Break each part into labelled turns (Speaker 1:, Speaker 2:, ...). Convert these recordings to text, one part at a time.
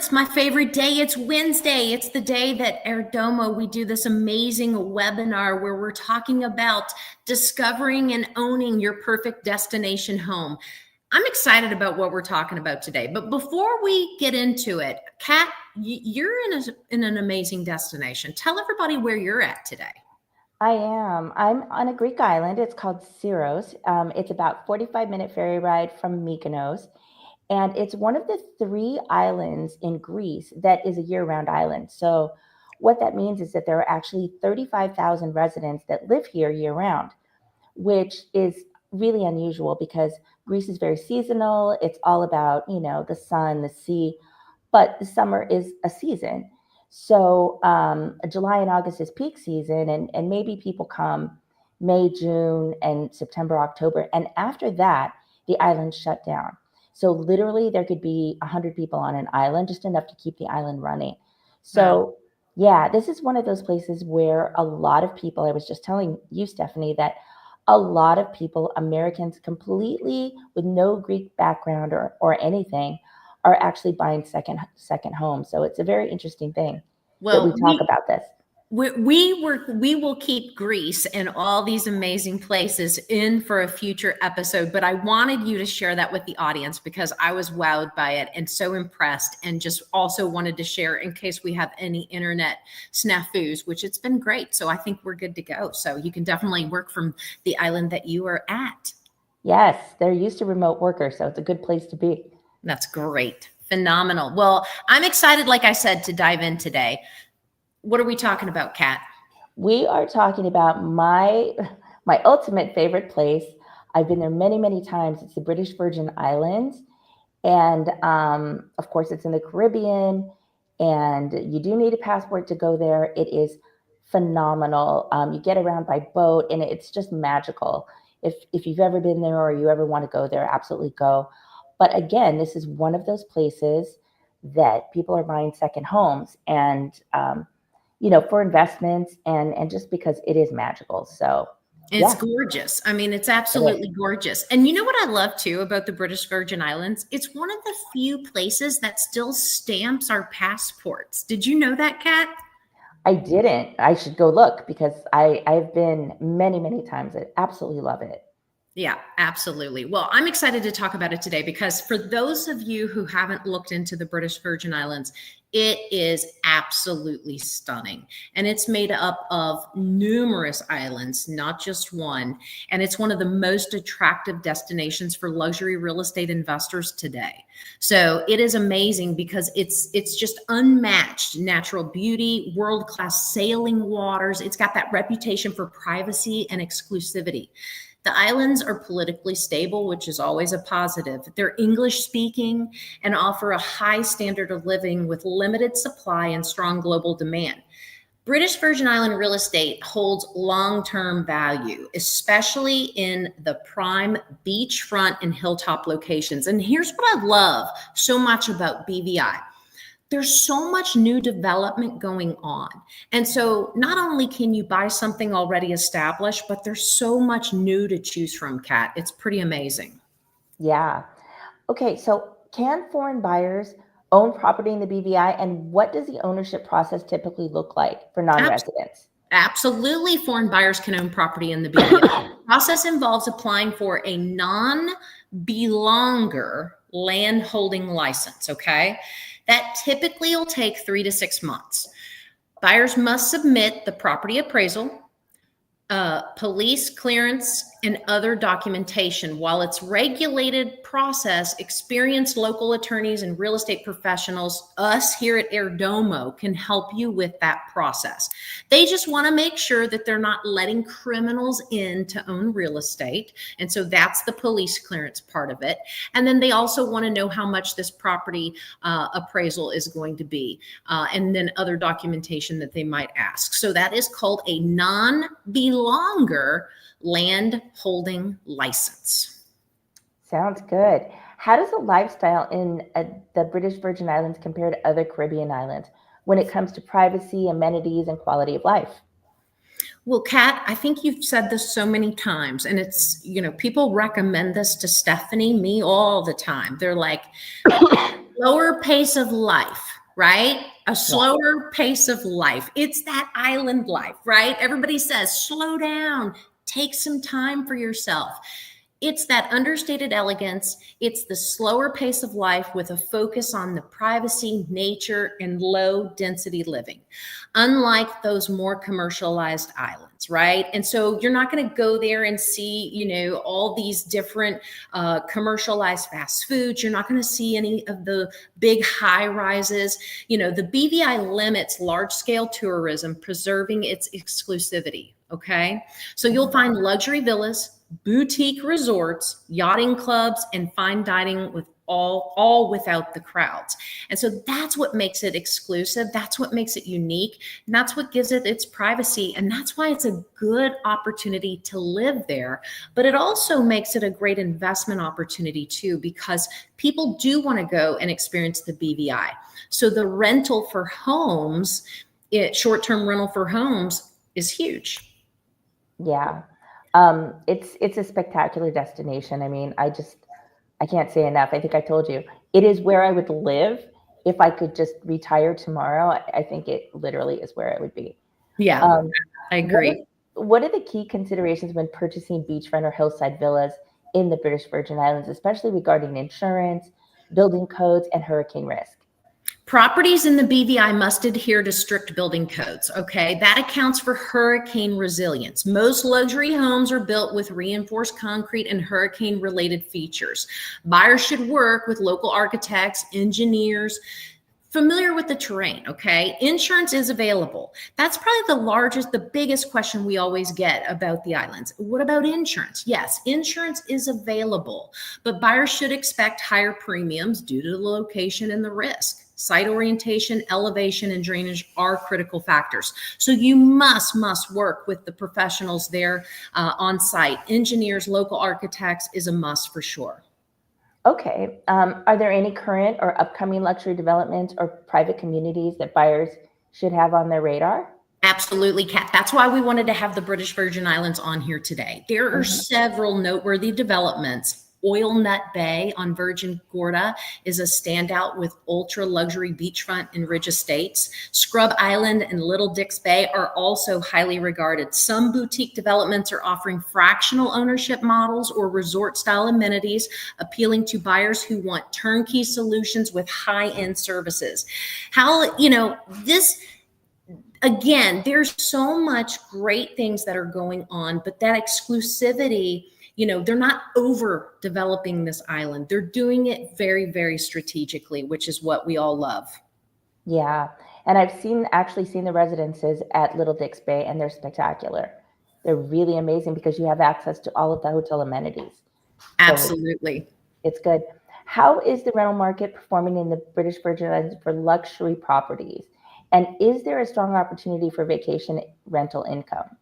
Speaker 1: It's my favorite day. It's Wednesday. It's the day that Airdomo, we do this amazing webinar where we're talking about discovering and owning your perfect destination home. I'm excited about what we're talking about today. But before we get into it, Kat, you're in an amazing destination. Tell everybody where you're at today.
Speaker 2: I am. I'm on a Greek island. It's called Syros. It's about 45-minute ferry ride from Mykonos. And it's one of the 3 islands in Greece that is a year-round island. So what that means is that there are actually 35,000 residents that live here year-round, which is really unusual because Greece is very seasonal. It's all about, the sun, the sea, but the summer is a season. So July and August is peak season, and maybe people come May, June, and September, October. And after that, the island shut down. So literally there could be 100 people on an island, just enough to keep the island running. So yeah, this is one of those places where a lot of people, I was just telling you, Stephanie, that a lot of people, Americans completely with no Greek background or anything, are actually buying second homes. So it's a very interesting thing that we talk about this.
Speaker 1: We will keep Greece and all these amazing places in for a future episode, but I wanted you to share that with the audience because I was wowed by it and so impressed, and just also wanted to share in case we have any internet snafus, which it's been great. So I think we're good to go. So you can definitely work from the island that you are at.
Speaker 2: Yes, they're used to remote workers, so it's a good place to be.
Speaker 1: That's great. Phenomenal. Well, I'm excited, like I said, to dive in today. What are we talking about, Kat?
Speaker 2: We are talking about my ultimate favorite place. I've been there many, many times. It's the British Virgin Islands. And of course, it's in the Caribbean. And you do need a passport to go there. It is phenomenal. You get around by boat, and it's just magical. If you've ever been there or you ever want to go there, absolutely go. But again, this is one of those places that people are buying second homes, and for investments and just because it is magical. So
Speaker 1: it's gorgeous. I mean, it's absolutely gorgeous. And you know what I love too about the British Virgin Islands? It's one of the few places that still stamps our passports. Did you know that, Kat?
Speaker 2: I didn't. I should go look because I've been many, many times. I absolutely love it.
Speaker 1: Yeah, absolutely. Well, I'm excited to talk about it today because for those of you who haven't looked into the British Virgin Islands, it is absolutely stunning. And it's made up of numerous islands, not just one. And it's one of the most attractive destinations for luxury real estate investors today. So it is amazing because it's just unmatched natural beauty, world-class sailing waters. It's got that reputation for privacy and exclusivity. The islands are politically stable, which is always a positive. They're English speaking and offer a high standard of living with limited supply and strong global demand. British Virgin Island real estate holds long-term value, especially in the prime beachfront and hilltop locations. And here's what I love so much about BVI. There's so much new development going on. And so not only can you buy something already established, but there's so much new to choose from, Kat. It's pretty amazing.
Speaker 2: Yeah. Okay, so can foreign buyers own property in the BVI, and what does the ownership process typically look like for non-residents?
Speaker 1: Absolutely, foreign buyers can own property in the BVI. The process involves applying for a non-belonger land holding license, okay? That typically will take 3 to 6 months. Buyers must submit the property appraisal, police clearance, and other documentation. While it's regulated process, experienced local attorneys and real estate professionals, us here at Airdomo, can help you with that process. They just want to make sure that they're not letting criminals in to own real estate. And so that's the police clearance part of it. And then they also want to know how much this property appraisal is going to be, and then other documentation that they might ask. So that is called a non-belonger land holding license.
Speaker 2: Sounds good. How does the lifestyle in the British Virgin Islands compare to other Caribbean islands when it comes to privacy, amenities, and quality of life?
Speaker 1: Well, Kat, I think you've said this so many times, and it's, people recommend this to Stephanie, me all the time. They're like, lower pace of life, right? A
Speaker 2: Yeah.
Speaker 1: slower pace of life. It's that island life, right? Everybody says, slow down, take some time for yourself. It's that understated elegance. It's the slower pace of life with a focus on the privacy, nature, and low density living, unlike those more commercialized islands, right? And so you're not going to go there and see, all these different commercialized fast foods. You're not going to see any of the big high rises. The BVI limits large scale tourism, preserving its exclusivity. Okay. So you'll find luxury villas, boutique resorts, yachting clubs, and fine dining with all without the crowds. And so that's what makes it exclusive. That's what makes it unique. And that's what gives it its privacy. And that's why it's a good opportunity to live there. But it also makes it a great investment opportunity too, because people do want to go and experience the BVI. So the rental for homes, short-term rental for homes is huge.
Speaker 2: Yeah. It's a spectacular destination. I mean, I can't say enough. I think I told you, it is where I would live if I could just retire tomorrow. I think it literally is where I would be.
Speaker 1: Yeah,
Speaker 2: Um,
Speaker 1: I
Speaker 2: what
Speaker 1: agree.
Speaker 2: what are the key considerations when purchasing beachfront or hillside villas in the British Virgin Islands, especially regarding insurance, building codes, and hurricane risk?
Speaker 1: Properties in the BVI must adhere to strict building codes. Okay, that accounts for hurricane resilience. Most luxury homes are built with reinforced concrete and hurricane related features. Buyers should work with local architects, engineers, familiar with the terrain. Okay, insurance is available. That's probably the biggest question we always get about the islands. What about insurance? Yes, insurance is available, but buyers should expect higher premiums due to the location and the risk. Site orientation, elevation, and drainage are critical factors. So you must work with the professionals there on site. Engineers, local architects is a must for sure.
Speaker 2: Okay. Are there any current or upcoming luxury developments or private communities that buyers should have on their radar?
Speaker 1: Absolutely, Kat. That's why we wanted to have the British Virgin Islands on here today. There are
Speaker 2: Mhm.
Speaker 1: several noteworthy developments. Oil Nut Bay on Virgin Gorda is a standout with ultra luxury beachfront and ridge estates. Scrub Island and Little Dix Bay are also highly regarded. Some boutique developments are offering fractional ownership models or resort style amenities, appealing to buyers who want turnkey solutions with high end services. This again, there's so much great things that are going on, but that exclusivity, they're not over developing this island. They're doing it very, very strategically, which is what we all love.
Speaker 2: Yeah. And I've actually seen the residences at Little Dix Bay, and they're spectacular. They're really amazing because you have access to all of the hotel amenities. So
Speaker 1: Absolutely.
Speaker 2: it's good. How is the rental market performing in the British Virgin Islands for luxury properties? And is there a strong opportunity for vacation rental income?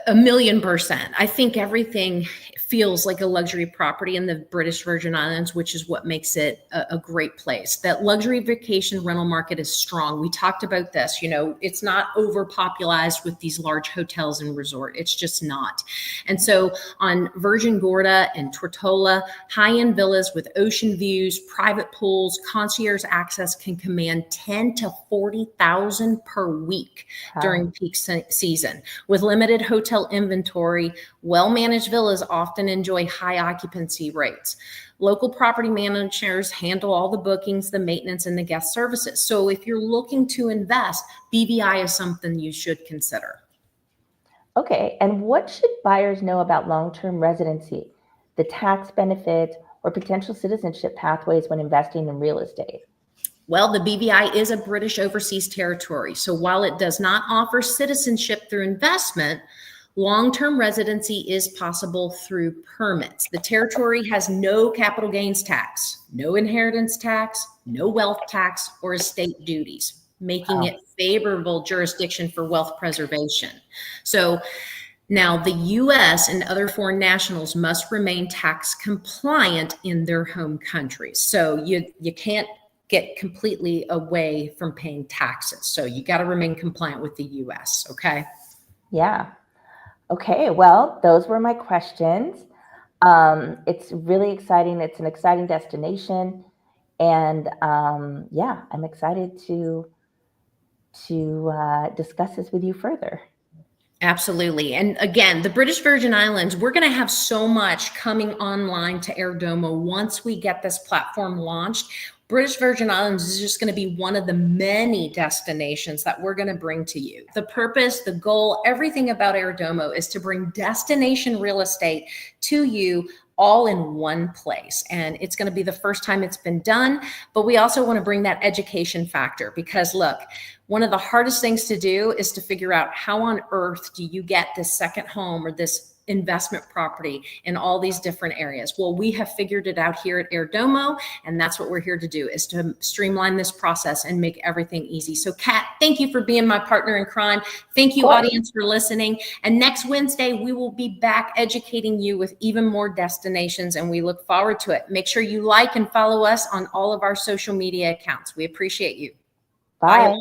Speaker 1: A million percent. I think everything feels like a luxury property in the British Virgin Islands, which is what makes it a great place. That luxury vacation rental market is strong. We talked about this, it's not overpopulated with these large hotels and resort. It's just not. And so on Virgin Gorda and Tortola, high-end villas with ocean views, private pools, concierge access can command 10 to 40,000 per week during peak season. With limited hotel inventory, well-managed villas often enjoy high occupancy rates. Local property managers handle all the bookings, the maintenance, and the guest services. So if you're looking to invest, BVI is something you should consider.
Speaker 2: Okay. And what should buyers know about long-term residency, the tax benefits, or potential citizenship pathways when investing in real estate?
Speaker 1: Well, the BVI is a British overseas territory. So while it does not offer citizenship through investment, long-term residency is possible through permits. The territory has no capital gains tax, no inheritance tax, no wealth tax, or estate duties, making
Speaker 2: Wow.
Speaker 1: it favorable jurisdiction for wealth preservation. So now the US and other foreign nationals must remain tax compliant in their home countries. So you can't get completely away from paying taxes. So you got to remain compliant with the US, okay?
Speaker 2: Yeah. Okay. Well, those were my questions. It's really exciting. It's an exciting destination. And yeah, I'm excited to discuss this with you further.
Speaker 1: Absolutely. And again, the British Virgin Islands, we're going to have so much coming online to Airdomo once we get this platform launched. British Virgin Islands is just going to be one of the many destinations that we're going to bring to you. The purpose, the goal, everything about Airdomo is to bring destination real estate to you all in one place. And it's going to be the first time it's been done. But we also want to bring that education factor because look, one of the hardest things to do is to figure out how on earth do you get this second home or this investment property in all these different areas. Well, we have figured it out here at Airdomo, and that's what we're here to do, is to streamline this process and make everything easy. So Kat, thank you for being my partner in crime. Thank you, audience, for listening. And next Wednesday, we will be back educating you with even more destinations, and we look forward to it. Make sure you like and follow us on all of our social media accounts. We appreciate you.
Speaker 2: Bye.
Speaker 1: Bye.